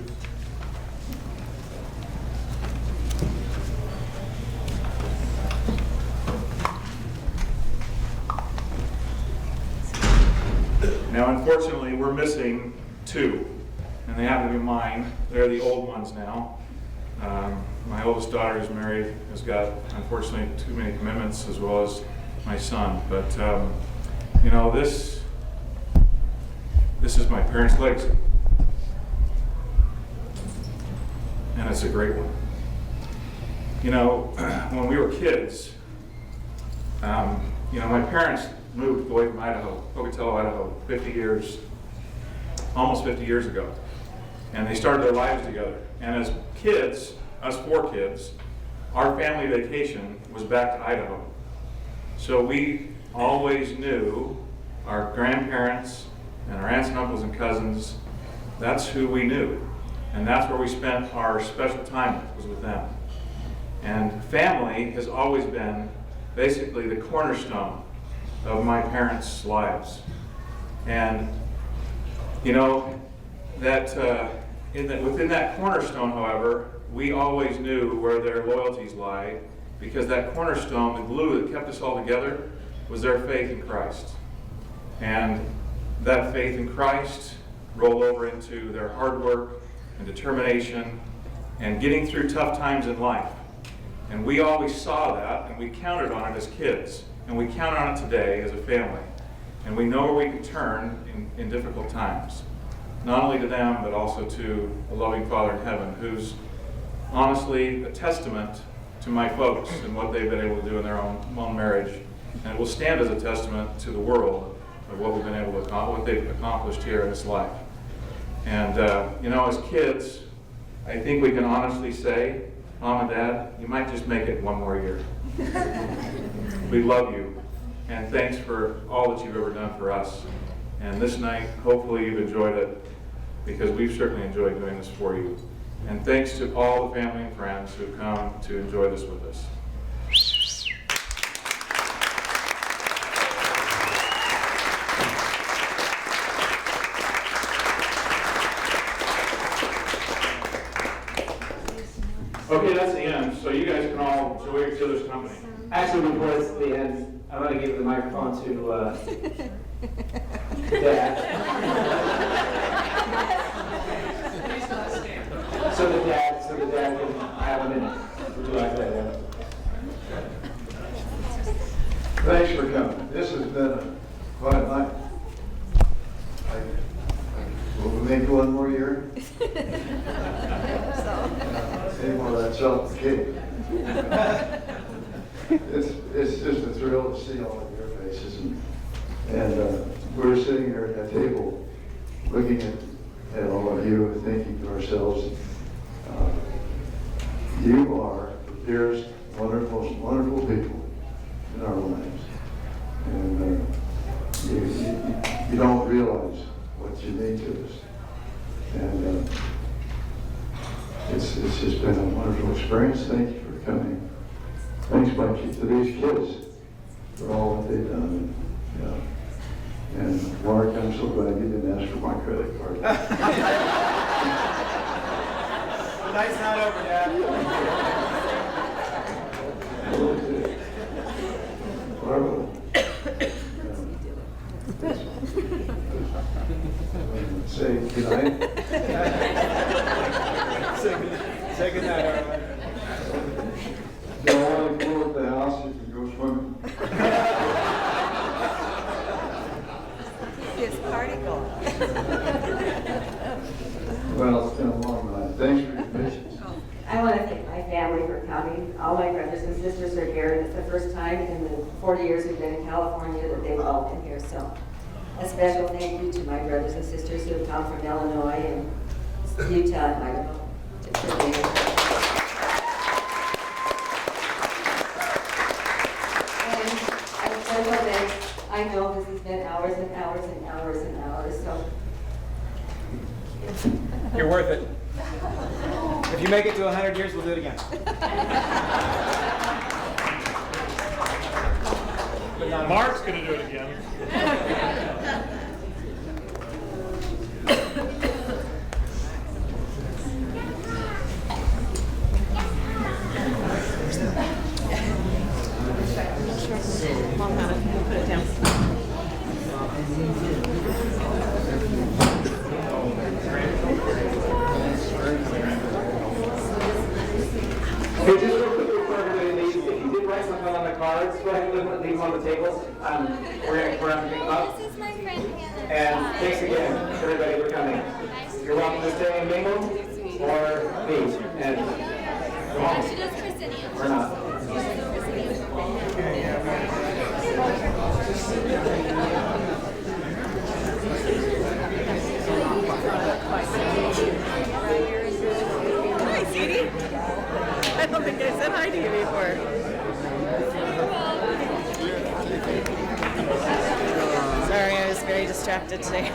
Now, unfortunately, we're missing two, and they happen to be mine. They're the old ones now. My oldest daughter is married, has got, unfortunately, too many commitments, as well as my son. But, you know, this is my parents' legacy. And it's a great one. You know, when we were kids, you know, my parents moved away from Idaho, Pocatello, Idaho, 50 years, almost 50 years ago. And they started their lives together. And as kids, us 4 kids, our family vacation was back to Idaho. So we always knew our grandparents and our aunts and uncles and cousins, that's who we knew. And that's where we spent our special time, was with them. And family has always been basically the cornerstone of my parents' lives. And you know, that within that cornerstone, however, we always knew where their loyalties lie, because that cornerstone, the glue that kept us all together, was their faith in Christ. And that faith in Christ rolled over into their hard work and determination and getting through tough times in life. And we always saw that, and we counted on it as kids, and we count on it today as a family. And we know where we can turn in difficult times. Not only to them, but also to a loving Father in heaven, who's honestly a testament to my folks and what they've been able to do in their own marriage. And it will stand as a testament to the world of what we've been able to accomplish, what they've accomplished here in this life. And you know, as kids, I think we can honestly say, Mom and Dad, you might just make it one more year. We love you, and thanks for all that you've ever done for us. And this night, hopefully you've enjoyed it, because we've certainly enjoyed doing this for you. And thanks to all the family and friends who've come to enjoy this with us. Okay, that's the end, so you guys can all enjoy each other's company. Actually, before it's the end, I'm going to give the microphone to Dad. So the dad can have a minute. Would you like that, Dad? Thanks for coming. This has been quite a night. Will we make one more year? Any more of that chocolate cake? It's just a thrill to see all of your faces. And we're sitting here at that table looking at all of you and thinking to ourselves, you are the dearest, most wonderful people in our lives. And you don't realize what you mean to us. And it's just been a wonderful experience. Thank you for coming. Thanks, Mikey, to these kids for all that they've done. And Mark, I'm so glad you didn't ask for my credit card. The night's not over, Dad. Barbara. Say goodnight. Say good night, Arlen. Don't want to go at the house, you can go swimming. His party going. Well, it's been a long night. Thanks for your patience. I want to thank my family for coming. All my brothers and sisters are here, and it's the first time in the 40 years we've been in California that they've all been here. So a special thank you to my brothers and sisters who have come from Illinois and Utah and Idaho. It's been amazing. And I'm so glad. I know this has been hours and hours and hours and hours, so You're worth it. If you make it to 100 years, we'll do it again. But not Mark's gonna do it again. Mom, Hannah, can you put it down? Hey, just real quick before everybody leaves, if you did write something on the cards, go ahead and leave them on the tables. We're going to pick them up. This is my friend Hannah. And thanks again, everybody, for coming. You're welcome to stay and mingle or leave. And She does Christinian. Or not? Hi, Sadie. I don't think I said hi to you before. Sorry, I was very distracted today. I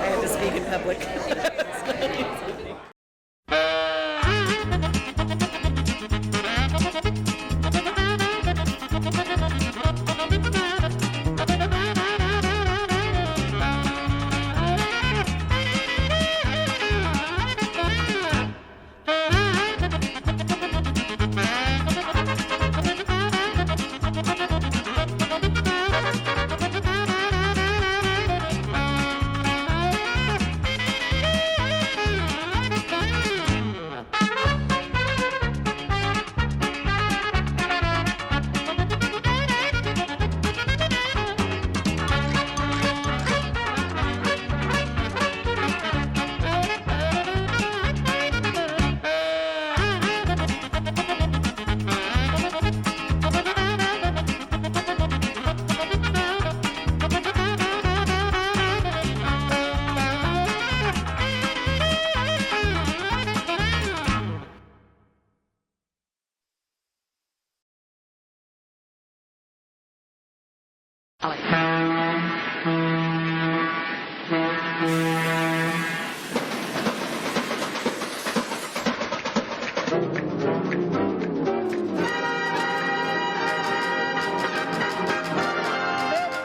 had to speak in public.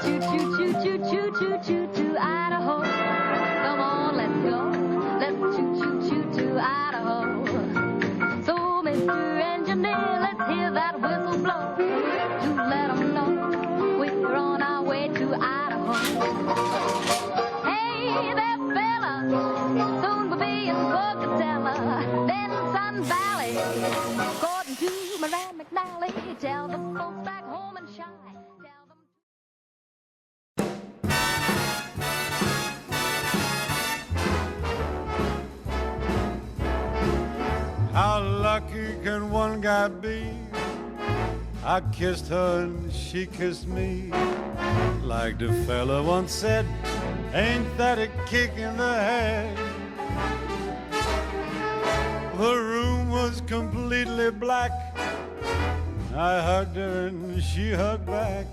Choo choo choo choo choo choo to Idaho. Come on, let's go. Let's choo choo choo to Idaho. So, Mr. Engineer, let's hear that whistle blow to let 'em know we're on our way to Idaho. Hey there, fella, soon we'll be in Pocatello, then Sun Valley. According to Moran McNally, tell the folks back home and shy. Tell them. How lucky can one guy be? I kissed her and she kissed me. Like the fella once said, ain't that a kick in the head? The room was completely black. I hugged her and she hugged back.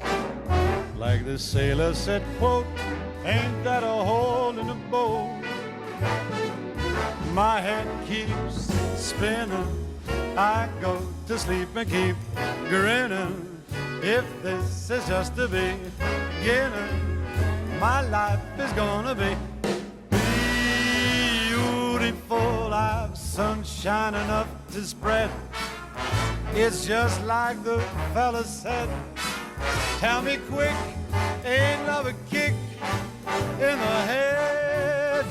Like the sailor said, quote, ain't that a hole in the boat? My head keeps spinning. I go to sleep and keep grinning. If this is just the beginning, my life is gonna be beautiful. I've sunshine enough to spread. It's just like the fella said. Tell me quick, ain't love a kick in the head?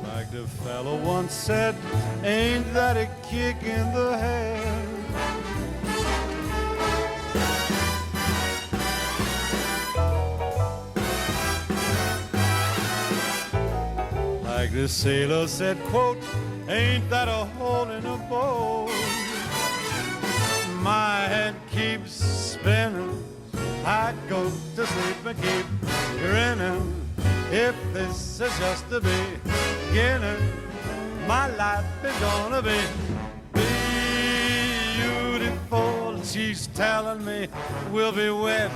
Like the fellow once said, ain't that a kick in the head? Like the sailor said, quote, ain't that a hole in a boat? My head keeps spinning. I go to sleep and keep grinning. If this is just the beginning, my life is gonna be beautiful. She's telling me we'll be wed.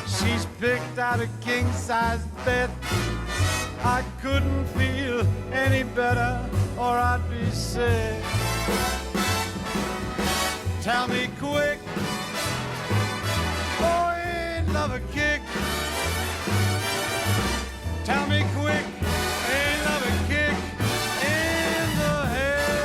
She's picked out a king-size bed. I couldn't feel any better or I'd be sick. Tell me quick, oh, ain't love a kick? Tell me quick, ain't love a kick in the head?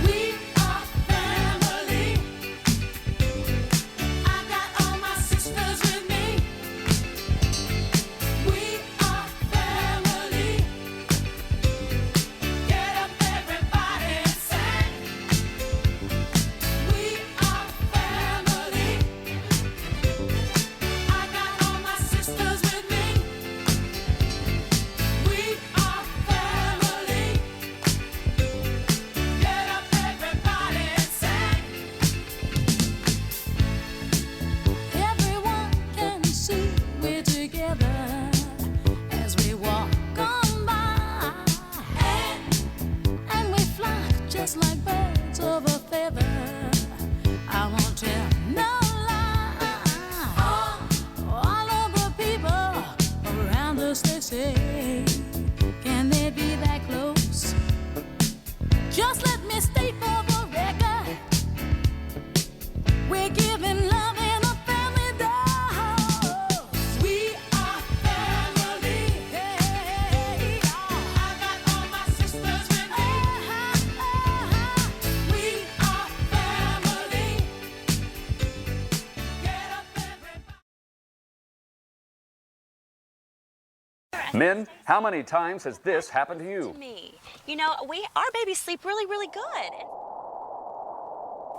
We Men, how many times has this happened to you? Me. You know, our babies sleep really, really good.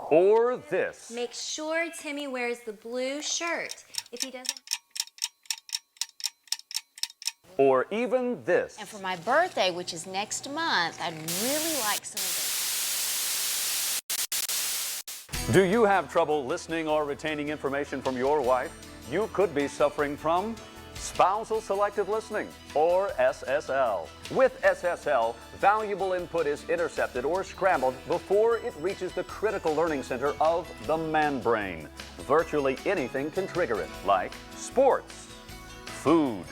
Or this? Make sure Timmy wears the blue shirt. If he doesn't... Or even this? And for my birthday, which is next month, I'd really like some of this. Do you have trouble listening or retaining information from your wife? You could be suffering from spousal selective listening, or SSL. With SSL, valuable input is intercepted or scrambled before it reaches the critical learning center of the man brain. Virtually anything can trigger it, like sports, food,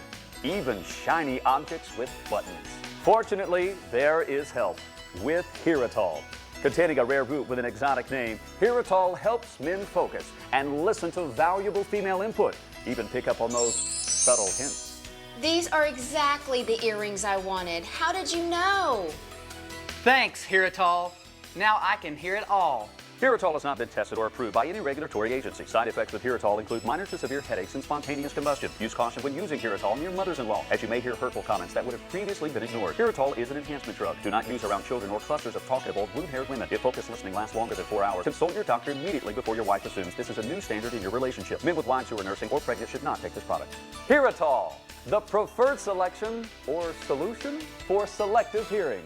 even shiny objects with buttons. Fortunately, there is help with Heritol. Containing a rare root with an exotic name, Heritol helps men focus and listen to valuable female input, even pick up on those subtle hints. These are exactly the earrings I wanted. How did you know? Thanks, Heritol. Now I can hear it all. Heritol has not been tested or approved by any regulatory agency. Side effects with Heritol include minor to severe headaches and spontaneous combustion. Use caution when using Heritol near mothers-in-law, as you may hear hurtful comments that would have previously been ignored. Heritol is an enhancement drug. Do not use around children or clusters of talkative old blue-haired women. If focused listening lasts longer than 4 hours, consult your doctor immediately before your wife assumes this is a new standard in your relationship. Men with wives who are nursing or pregnant should not take this product. Heritol, the preferred selection or solution for selective hearing.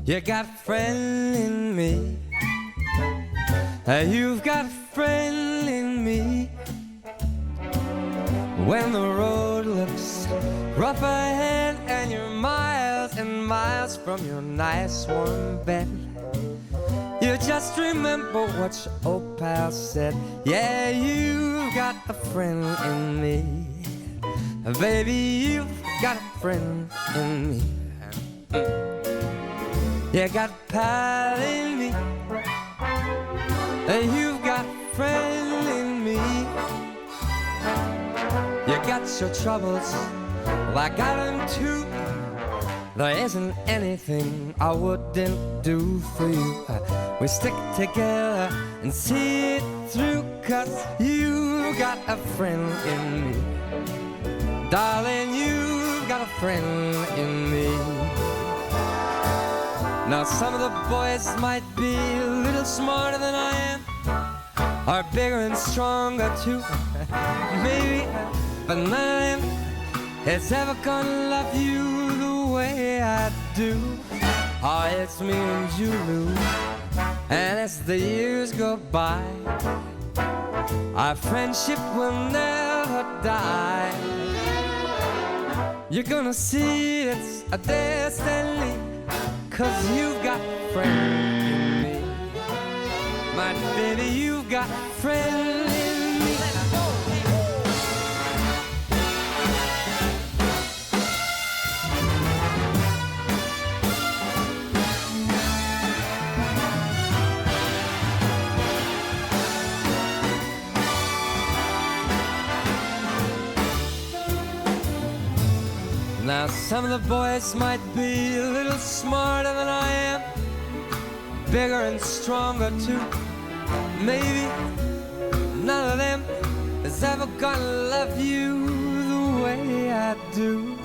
You got a friend in me. You've got a friend in me. When the road looks rough ahead and you're miles and miles from your nice warm bed, you just remember what your old pal said. Yeah, you've got a friend in me. Baby, you've got a friend in me. You got a pal in me. You've got a friend in me. You got your troubles, well, I got them too. There isn't anything I wouldn't do for you. We stick together and see it through, 'cause you got a friend in me. Darling, you've got a friend in me. Now some of the boys might be a little smarter than I am, or bigger and stronger too, maybe, but none of them is ever gonna love you the way I do. Oh, it's me and you, Lou, and as the years go by, our friendship will never die. You're gonna see it's a destiny, 'cause you've got a friend in me. My baby, you've got a friend in me. Now some of the boys might be a little smarter than I am, bigger and stronger too, maybe. None of them is ever gonna love you the way I do,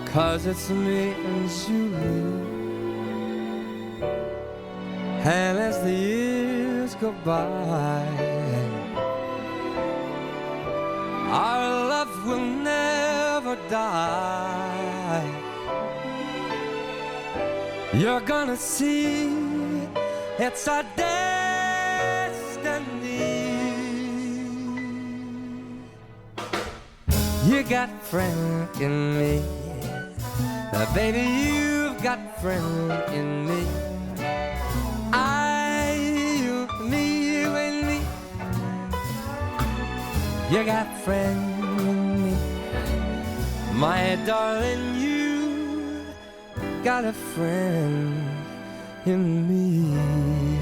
'cause it's me and you. And as the years go by, our love will never die. You're gonna see it's our destiny. You got a friend in me. Baby, you've got a friend in me. You, me, and me. You got a friend in me. My darling, you got a friend in me.